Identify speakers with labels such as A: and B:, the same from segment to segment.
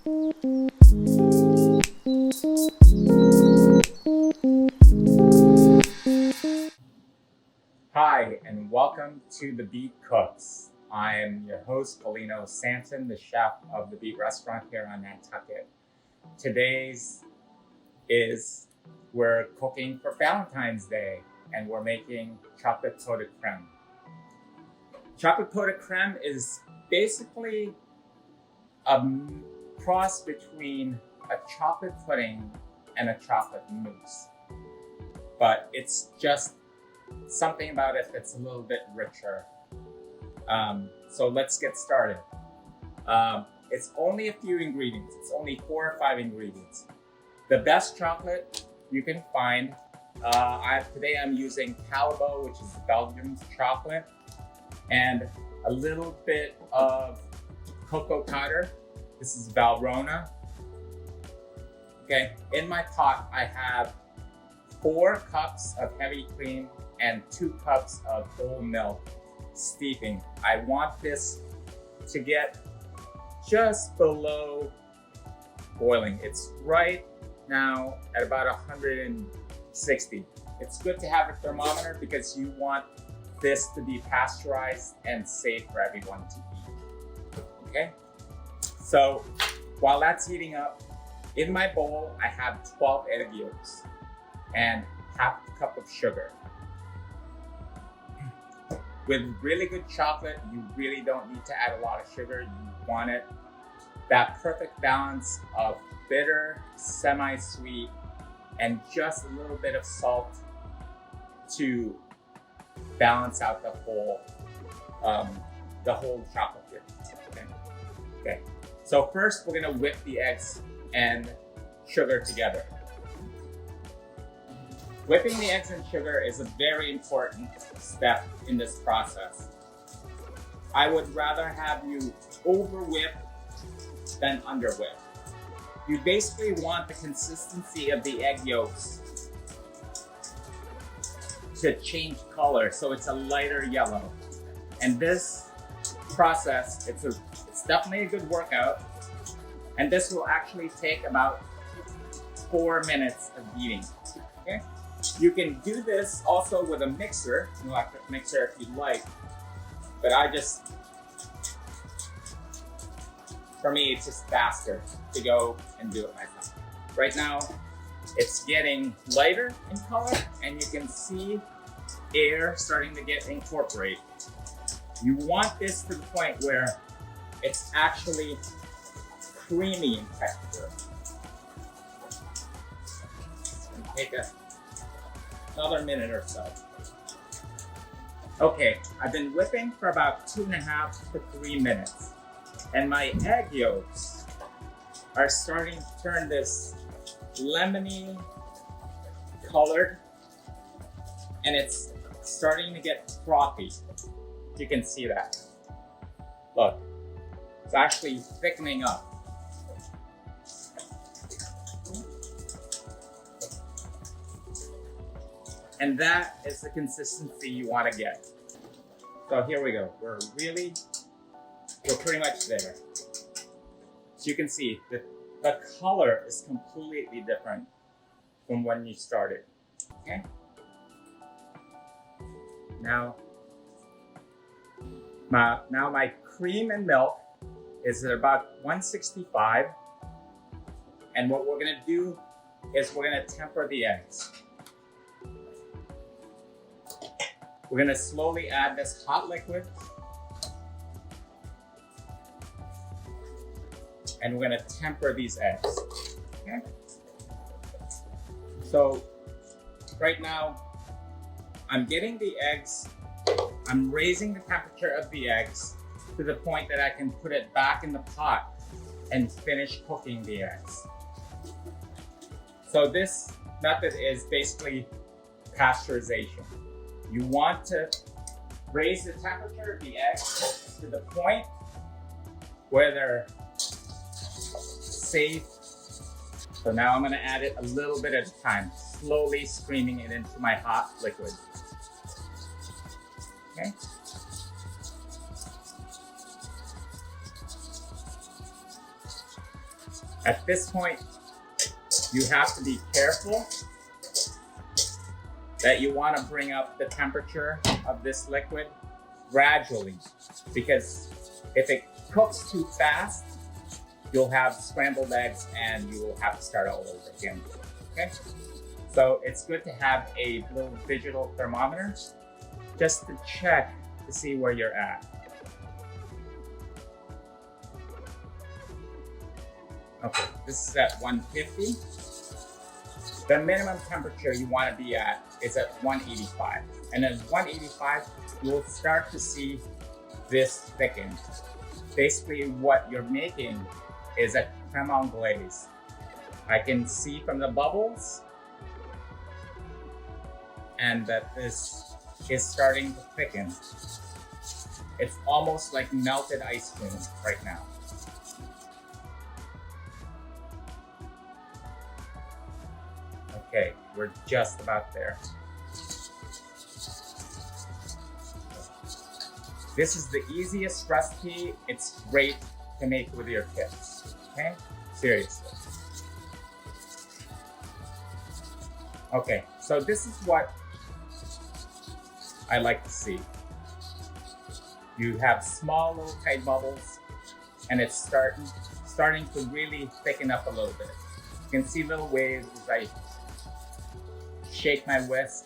A: Hi, and welcome to the Beet Cooks. I am your host, Felino Samson, the chef of the Beet restaurant here on Nantucket. We're cooking for Valentine's Day, and we're making chocolate coated crème. Chocolate coated crème is basically a cross between a chocolate pudding and a chocolate mousse. But it's just something about it that's a little bit richer. So let's get started. It's only a few ingredients. It's only 4 or 5 ingredients. The best chocolate you can find. Today I'm using Calbo, which is Belgian chocolate, and a little bit of cocoa powder. This is Valrhona. Okay, in my pot I have 4 cups of heavy cream and 2 cups of whole milk steeping. I want this to get just below boiling. It's right now at about 160. It's good to have a thermometer because you want this to be pasteurized and safe for everyone to eat. Okay? So while that's heating up, in my bowl I have 12 egg yolks and half a cup of sugar. With really good chocolate, you really don't need to add a lot of sugar. You want it that perfect balance of bitter, semi-sweet, and just a little bit of salt to balance out the whole chocolate here. Okay. So first, we're gonna whip the eggs and sugar together. Whipping the eggs and sugar is a very important step in this process. I would rather have you over whip than under whip. You basically want the consistency of the egg yolks to change color, so it's a lighter yellow. And this process, it's definitely a good workout, and this will actually take about 4 minutes of beating. Okay? You can do this also with a mixer, an electric mixer if you'd like, but for me, it's just faster to go and do it myself. Right now, it's getting lighter in color, and you can see air starting to get incorporated. You want this to the point where it's actually creamy in texture. Take another minute or so. Okay, I've been whipping for about 2.5 to 3 minutes, and my egg yolks are starting to turn this lemony colored, and it's starting to get frothy. You can see that. Look, it's actually thickening up. And that is the consistency you want to get. So here we go. We're pretty much there. So you can see that the color is completely different from when you started. Okay? Now my cream and milk is at about 165. And what we're gonna do is we're gonna temper the eggs. We're gonna slowly add this hot liquid, and we're gonna temper these eggs, okay? So right now, I'm getting the eggs, I'm raising the temperature of the eggs to the point that I can put it back in the pot and finish cooking the eggs. So this method is basically pasteurization. You want to raise the temperature of the eggs to the point where they're safe. So now I'm going to add it a little bit at a time, slowly streaming it into my hot liquid. Okay. At this point, you have to be careful that you want to bring up the temperature of this liquid gradually, because if it cooks too fast, you'll have scrambled eggs and you will have to start all over again. Okay? So it's good to have a little digital thermometer just to check to see where you're at. Okay, this is at 150. The minimum temperature you want to be at is at 185. And at 185, you'll start to see this thicken. Basically, what you're making is a crème anglaise. I can see from the bubbles and that this is starting to thicken. It's almost like melted ice cream right now. Okay, we're just about there. This is the easiest recipe. It's great to make with your kids, okay? Seriously. Okay, so this is what I like to see. You have small little tight bubbles and it's starting to really thicken up a little bit. You can see little waves as I shake my whisk.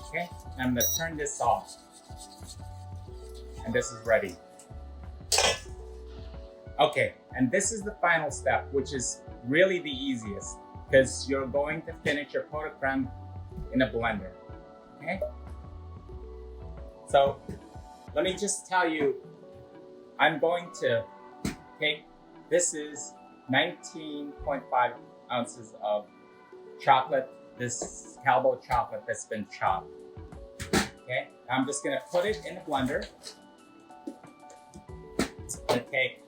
A: Okay, I'm gonna turn this off. And this is ready. Okay, and this is the final step, which is really the easiest, because you're going to finish your pot de crème in a blender. Okay? So let me just tell you, I'm going to take, this is 19.5 ounces of chocolate, this Calbo chocolate that's been chopped. Okay, I'm just gonna put it in the blender. And take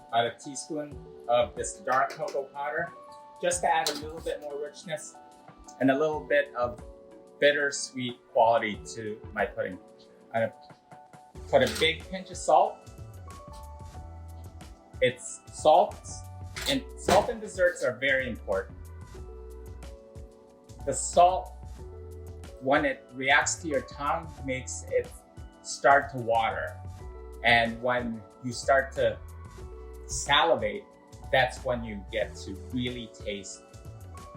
A: about a teaspoon of this dark cocoa powder, just to add a little bit more richness and a little bit of bittersweet quality to my pudding. I'm gonna put a big pinch of salt. It's salt and desserts are very important. The salt, when it reacts to your tongue, makes it start to water. And when you start to salivate, that's when you get to really taste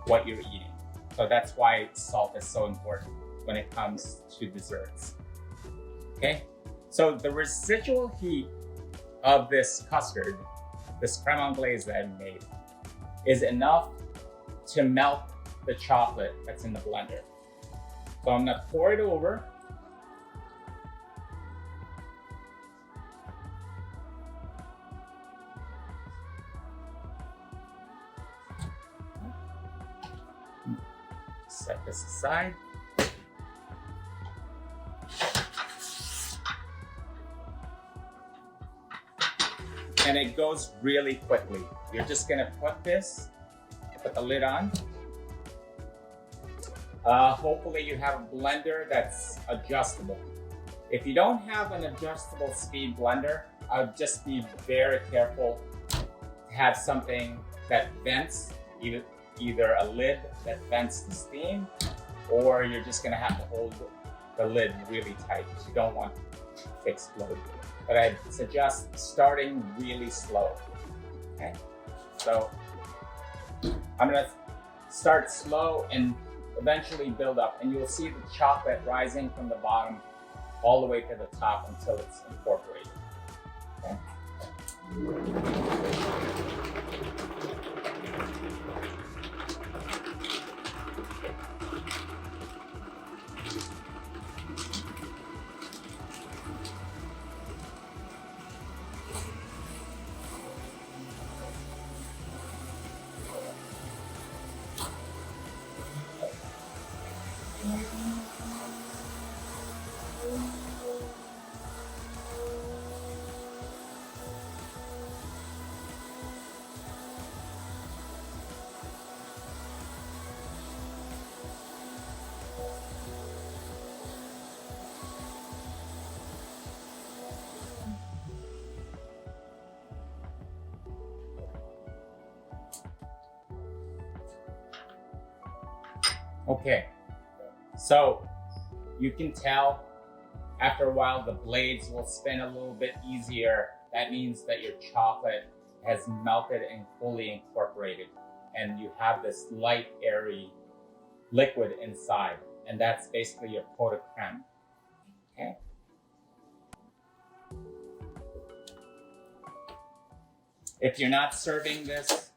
A: what you're eating. So that's why salt is so important when it comes to desserts. Okay, so the residual heat of this custard, this crème anglaise that I made, is enough to melt the chocolate that's in the blender. So I'm gonna pour it over. Set this aside. And it goes really quickly. You're just gonna put the lid on. Hopefully you have a blender that's adjustable. If you don't have an adjustable speed blender, I would just be very careful to have something that vents, either a lid that vents the steam, or you're just gonna have to hold the lid really tight. You don't want to explode. But I suggest starting really slow. Okay, so I'm gonna start slow and eventually build up, and you'll see the chocolate rising from the bottom all the way to the top until it's incorporated. Okay. Okay, so you can tell after a while the blades will spin a little bit easier. That means that your chocolate has melted and fully incorporated, and you have this light, airy liquid inside, and that's basically your pot de crème. Okay. If you're not serving this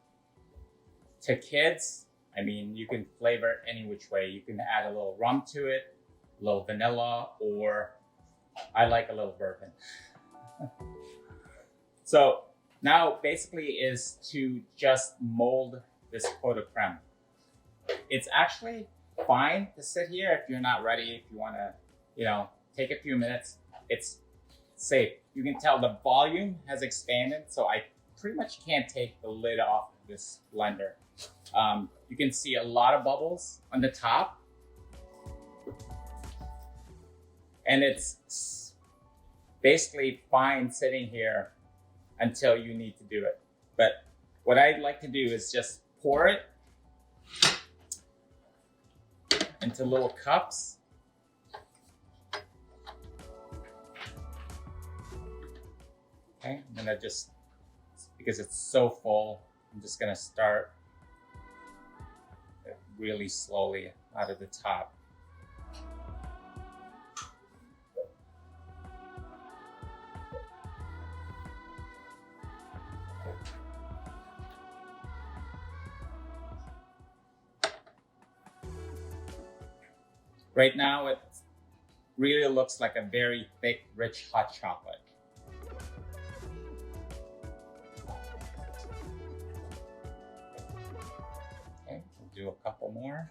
A: to kids, I mean, you can flavor it any which way. You can add a little rum to it, a little vanilla, or I like a little bourbon. So now basically is to just mold this pot de crème. It's actually fine to sit here if you're not ready. If you want to, take a few minutes, it's safe. You can tell the volume has expanded, so I pretty much can't take the lid off of this blender. You can see a lot of bubbles on the top, and it's basically fine sitting here until you need to do it. But what I'd like to do is just pour it into little cups. Okay, I'm gonna just, because it's so full, I'm just gonna start really slowly out of the top. Right now, it really looks like a very thick, rich hot chocolate. Okay, we'll do a couple more.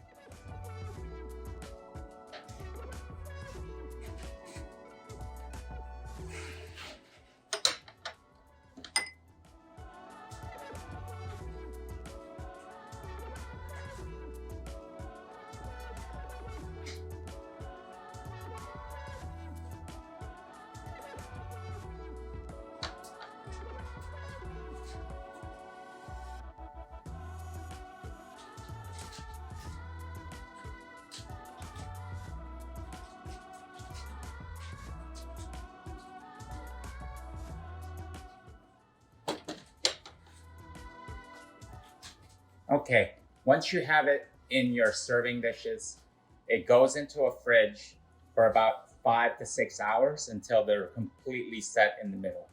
A: Okay, once you have it in your serving dishes, it goes into a fridge for about 5 to 6 hours until they're completely set in the middle.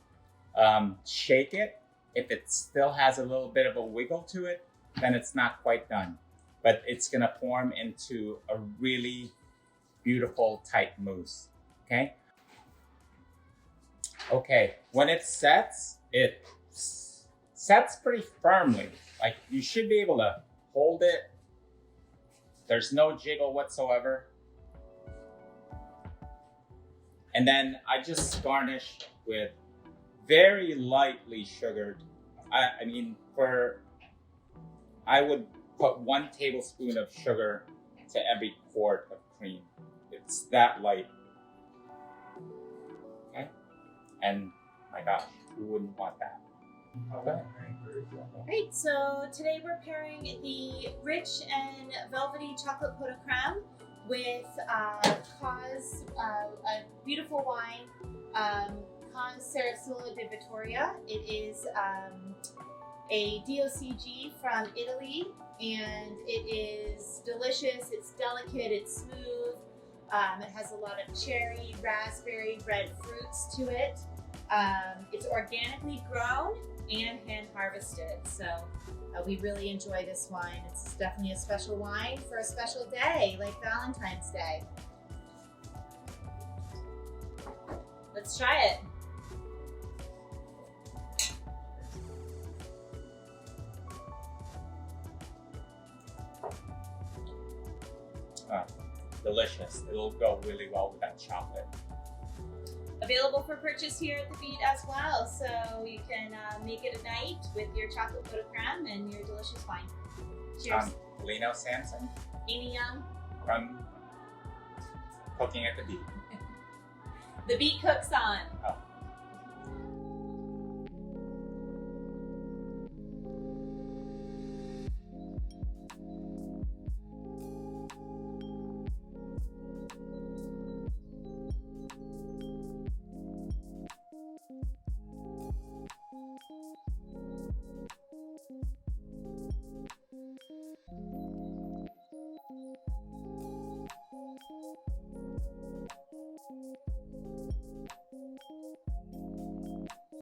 A: Shake it. If it still has a little bit of a wiggle to it, then it's not quite done. But it's gonna form into a really beautiful tight mousse, okay? Okay, when it sets pretty firmly. Like, you should be able to hold it. There's no jiggle whatsoever. And then I just garnish with very lightly sugared. I would put 1 tablespoon of sugar to every quart of cream. It's that light. Okay? And my gosh, who wouldn't want that? Okay.
B: Great, so today we're pairing the rich and velvety chocolate pot de crème with Cause, a beautiful wine, Cause Sarasula de Vittoria. It is a DOCG from Italy, and it is delicious, it's delicate, it's smooth, it has a lot of cherry, raspberry, red fruits to it. It's organically grown and hand harvested, so we really enjoy this wine. It's definitely a special wine for a special day like Valentine's Day. Let's try it.
A: Delicious. It'll go really well with that chocolate.
B: Available for purchase here at the Beet as well, so you can make it a night with your chocolate pot de crème and your delicious wine. Cheers.
A: Felino Samson.
B: Amy Young.
A: From Cooking at the Beet.
B: The Beet cooks on.
A: Oh.